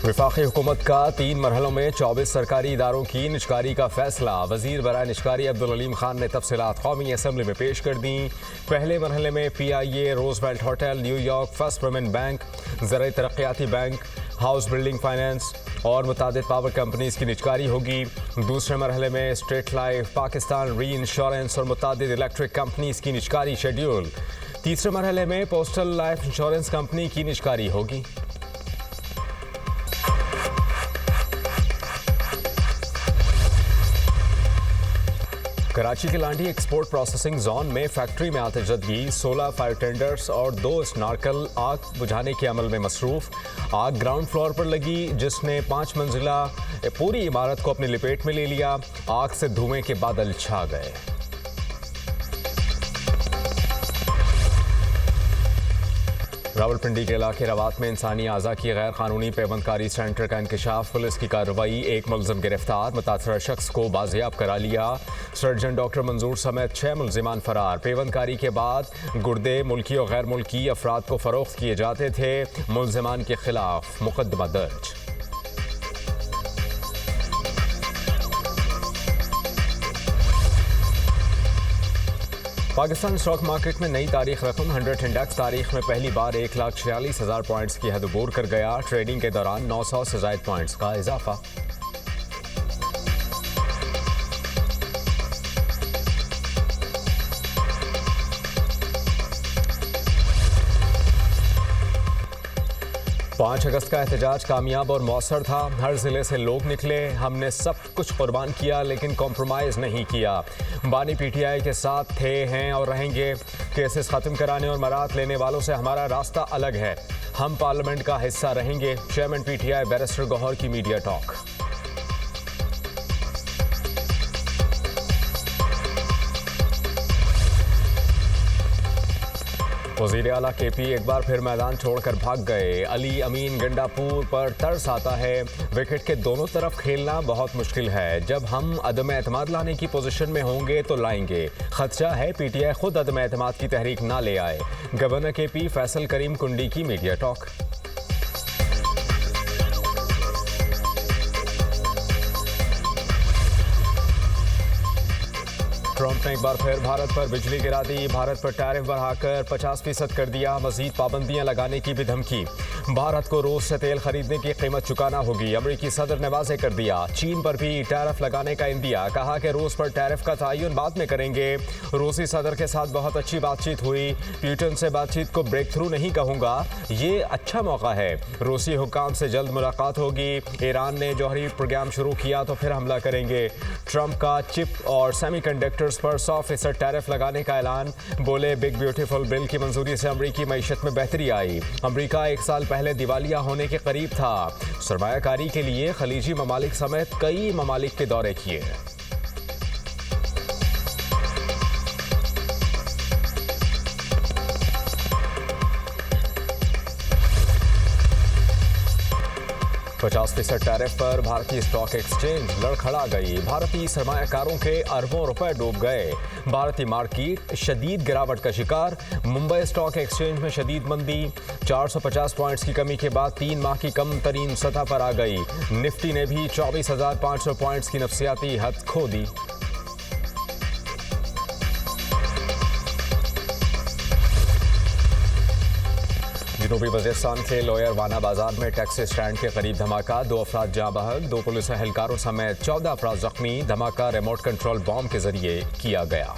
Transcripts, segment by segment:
वफाकी हुकूमत का 3 मरहलों में 24 सरकारी इदारों की निजकारी का फैसला। वजीर बराए निजकारी अब्दुल अलीम खान ने तफसीलात कौमी असम्बली में पेश कर दी। पहले मरहले में PIA, Roosevelt hotel, New York, first women bank, ज़राई तरक्याती बैंक, हाउस बिल्डिंग फाइनेंस और मुतादिद पावर कंपनीज की निजकारी होगी। दूसरे मरहले में स्टेट लाइफ, पाकिस्तान री इंश्योरेंस और मुतादिद इलेक्ट्रिक कंपनीज की निजकारी शेड्यूल। तीसरे मरहले में पोस्टल लाइफ इंश्योरेंस कंपनी की निजकारी होगी। कराची के लांडी एक्सपोर्ट प्रोसेसिंग जोन में फैक्ट्री में आतिशदगी, 16 फायर टेंडर्स और 2 स्नार्कल आग बुझाने के अमल में मसरूफ। आग ग्राउंड फ्लोर पर लगी जिसने 5 मंजिला पूरी इमारत को अपनी लपेट में ले लिया। आग से धुएं के बादल छा गए। रावलपिंडी के इलाके रवात में इंसानी आज़ा की गैर कानूनी पेवंदकारी सेंटर का इंकशाफ। पुलिस की कार्रवाई, एक मुलजिम गिरफ्तार, मुतासरा शख्स को बाजियाब करा लिया। सर्जन डॉक्टर मंजूर समेत 6 मुलजिमान फरार। पेवंदकारी के बाद गुर्दे मुल्की और गैर मुल्की अफराद को फरोख्त किए जाते थे। मुलजिमान के खिलाफ मुकदमा दर्ज। पाकिस्तान स्टॉक मार्केट में नई तारीख रकम 100 इंडेक्स तारीख में पहली बार 1,46,000 पॉइंट्स की हद अबूर कर गया। ट्रेडिंग के दौरान 900 से ज़ायद पॉइंट्स का इजाफा। पाँच अगस्त का एहतजाज कामयाब और मौसर था। हर जिले से लोग निकले। हमने सब कुछ कुर्बान किया लेकिन कॉम्प्रोमाइज़ नहीं किया। बानी PTI के साथ थे, हैं और रहेंगे। केसेस ख़त्म कराने और मराहत लेने वालों से हमारा रास्ता अलग है। हम पार्लियामेंट का हिस्सा रहेंगे। चेयरमैन PTI बैरिस्टर गौहर की मीडिया टॉक। वज़ीर आला KP एक बार फिर मैदान छोड़कर भाग गए। अली अमीन गंडापुर पर तरस आता है। विकेट के दोनों तरफ खेलना बहुत मुश्किल है। जब हम अदम एतमाद लाने की पोजीशन में होंगे तो लाएंगे। खदशा है PTI खुद अदम एतमाद की तहरीक ना ले आए। गवर्नर KP फैसल करीम कुंडी की मीडिया टॉक। ट्रंप ने एक बार फिर भारत पर बिजली गिरा दी। भारत पर टैरिफ बढ़ाकर 50% कर दिया। मजीद पाबंदियां लगाने की भी धमकी। भारत को रूस से तेल खरीदने की कीमत चुकाना होगी। अमेरिकी सदर ने वाज़ेह कर दिया। चीन पर भी टैरिफ लगाने का इंदिया। कहा कि रूस पर टैरिफ का तयन बाद में करेंगे। रूसी सदर के साथ बहुत अच्छी बातचीत हुई। पुतिन से बातचीत को ब्रेक थ्रू नहीं कहूँगा, ये अच्छा मौका है। रूसी हुक्काम से जल्द मुलाकात होगी। ईरान ने जौहरी प्रोग्राम शुरू किया तो फिर हमला करेंगे। ट्रंप का चिप और सेमीकंडक्टर्स पर 100% टैरिफ लगाने का ऐलान। बोले बिग ब्यूटीफुल बिल की मंजूरी से अमरीकी मईशत में बेहतरी आई। अमरीका 1 साल पहले दिवालिया होने के करीब था। सरमायाकारी के लिए खलीजी ममालिक समेत कई ममालिक के दौरे किए। %50 टैरिफ पर भारतीय स्टॉक एक्सचेंज लड़खड़ा गई। भारतीय सरमायाकारों के अरबों रुपए डूब गए। भारतीय मार्केट शदीद गिरावट का शिकार। मुंबई स्टॉक एक्सचेंज में शदीद मंदी। 450 पॉइंट्स की कमी के बाद 3 माह की कम तरीन सतह पर आ गई। निफ्टी ने भी 24,500 पॉइंट्स की नफसियाती हद खो दी। जनूबी वज़ीरिस्तान के लोयर वाना बाजार में टैक्सी स्टैंड के करीब धमाका। 2 अफराद जाँ बहक, 2 पुलिस एहलकारों समेत 14 अफराद जख्मी। धमाका रिमोट कंट्रोल बॉम्ब के जरिए किया गया।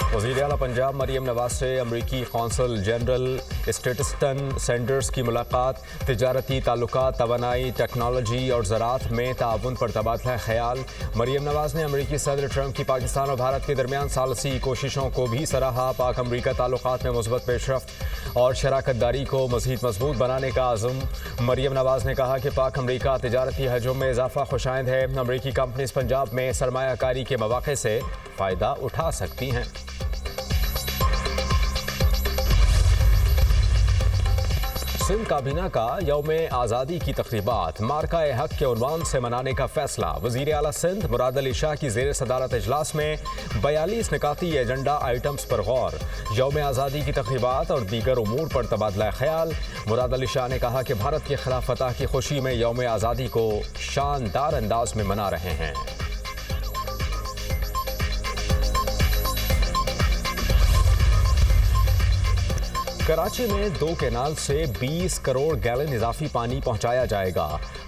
वज़ीर आला पंजाब मरियम नवाज से अमरीकी कौंसल जनरल स्टेटिस्टन सैंडर्स की मुलाकात। तिजारती ताल्लुकात, तवानाई, टेक्नोलॉजी और ज़राअत में ताउन पर तबादला ख्याल। मरियम नवाज ने अमरीकी सदर ट्रंप की पाकिस्तान और भारत के दरमियान सालसी कोशिशों को भी सराहा। पाक अमरीका ताल्लुकात में मुस्बत पेशरफ्त और शराकत दारी को मज़ीद मजबूत बनाने का आज़म। मरियम नवाज ने कहा कि पाक अमरीका तिजारती हजम में इजाफा खुशाइंद है। अमरीकी कंपनीज पंजाब में सरमायाकारी के मौक़े से फ़ायदा उठा सकती हैं। सिंध काबीना का यौम आज़ादी की तकरीबात मार्का-ए हक के उन्वान से मनाने का फैसला। वज़ीर आला सिंध मुराद अली शाह की ज़ेर सदारत इजलास में 42 निकाती एजेंडा आइटम्स पर गौर। यौम आज़ादी की तकरीबात और दीगर उमूर पर तबादला ख्याल। मुराद अली शाह ने कहा कि भारत के खिलाफ फतह की खुशी में यौम आज़ादी को शानदार अंदाज में मना रहे हैं। कराची में 2 कैनाल से 20 करोड़ गैलन इजाफी पानी पहुंचाया जाएगा।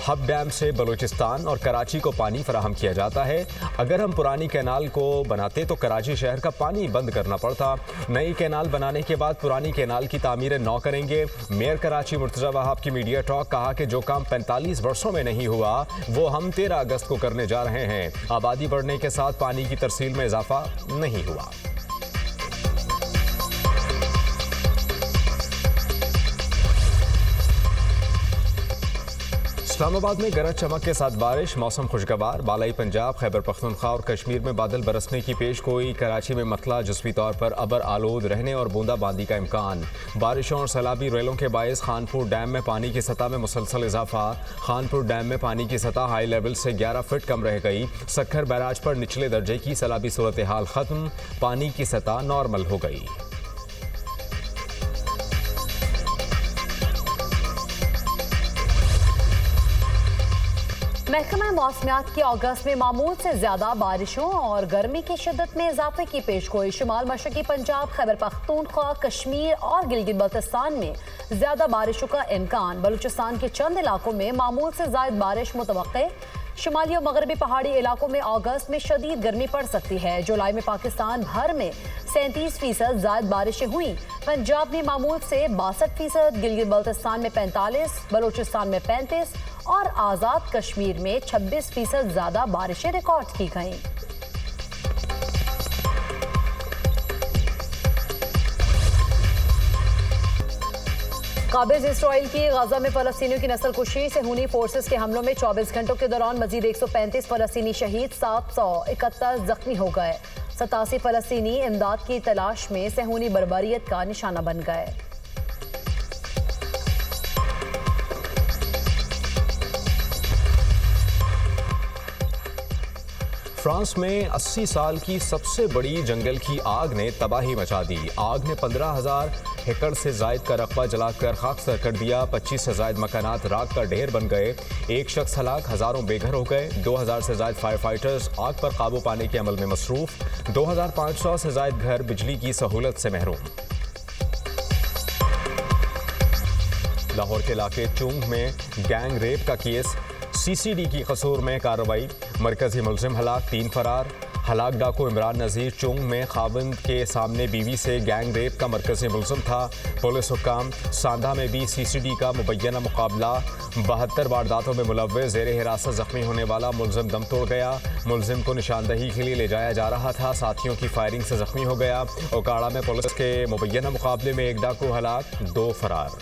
हब डैम से बलूचिस्तान और कराची को पानी फराहम किया जाता है। अगर हम पुरानी कैनाल को बनाते तो कराची शहर का पानी बंद करना पड़ता। नई कैनाल बनाने के बाद पुरानी कैनाल की तामीर नौ करेंगे। मेयर कराची मुर्तज़ा वहाब की मीडिया टॉक। कहा कि जो काम 45 वर्षों में नहीं हुआ वो हम 13 अगस्त को करने जा रहे हैं। आबादी बढ़ने के साथ पानी की तरसील में इजाफा नहीं हुआ। इस्लामाबाद में गरज चमक के साथ बारिश, मौसम खुशगवार। बालाई पंजाब, खैबर पख्तूनख्वा और कश्मीर में बादल बरसने की पेशगोई। कराची में मतला जुज़वी तौर पर अबर आलूद रहने और बूंदाबांदी का इम्कान। बारिशों और सैलाबी रेलों के बायस खानपुर डैम में पानी की सतह में मुसलसल इजाफा। खानपुर डैम में पानी की सतह हाई लेवल से 11 फीट कम रह गई। सक्खर बैराज पर निचले दर्जे की सैलाबी सूरत हाल खत्म। पानी की सतह नॉर्मल हो गई। महकमा मौसमियात की अगस्त में मामूल से ज्यादा बारिशों और गर्मी की शिद्दत में इजाफे की पेशगोई। शुमाल मशरकी पंजाब, खैबर पख्तूनख्वा, कश्मीर और गिलगित बल्तिस्तान में ज्यादा बारिशों का इम्कान। बलूचिस्तान के चंद इलाकों में मामूल से ज्यादा बारिश मुतवक्के। शुमाली और मगरबी पहाड़ी इलाकों में अगस्त में शदीद गर्मी पड़ सकती है। जुलाई में पाकिस्तान भर में 37% ज्यादा बारिशें हुई। पंजाब में मामूल से 62%, गिलगित बल्तिस्तान में 45%, बलूचिस्तान में 35% और आज़ाद कश्मीर में 26% ज्यादा बारिशें रिकॉर्ड की गईं। काबिज इसराइल की गाजा में फलस्तीनियों की नस्लकुशी। सेहूनी फोर्सेस के हमलों में 24 घंटों के दौरान मजीद 135 फलस्तीनी शहीद, 771 जख्मी हो गए। 87 फलस्तीनी इमदाद की तलाश में सेहूनी बर्बरियत का निशाना बन गए। फ्रांस में 80 साल की सबसे बड़ी जंगल की आग ने तबाही मचा दी। आग ने 15,000 एकड़ से जायद का रकबा जलाकर खाकसर कर दिया। 25 से जायद मकानात राख का ढेर बन गए। एक शख्स हलाक, हजारों बेघर हो गए। 2000 से जायद फायर फाइटर्स आग पर काबू पाने के अमल में मसरूफ। 2500 से जायद घर बिजली की सहूलत से महरूम। लाहौर के इलाके चुंग में गैंग रेप का केस, CCD की कसूर में कार्रवाई। मरकजी मुलजिम हलाक, 3 फरार। हलाक डाकू इमरान नज़ीर चुंग में खाविंद के सामने बीवी से गैंग रेप का मरकजी मुलजिम था। पुलिस हुक्काम। सांधा में भी CCD का मुबैना मुकाबला। 72 वारदातों में मुलव्वस, ज़ेर हिरासत जख्मी होने वाला मुलजिम दम तोड़ गया। मुलजिम को निशानदही के लिए ले जाया जा रहा था, साथियों की फायरिंग से जख्मी हो गया। ओकाड़ा में पुलिस के मुबैना मुकाबले में एक डाकू हलाक, 2 फरार।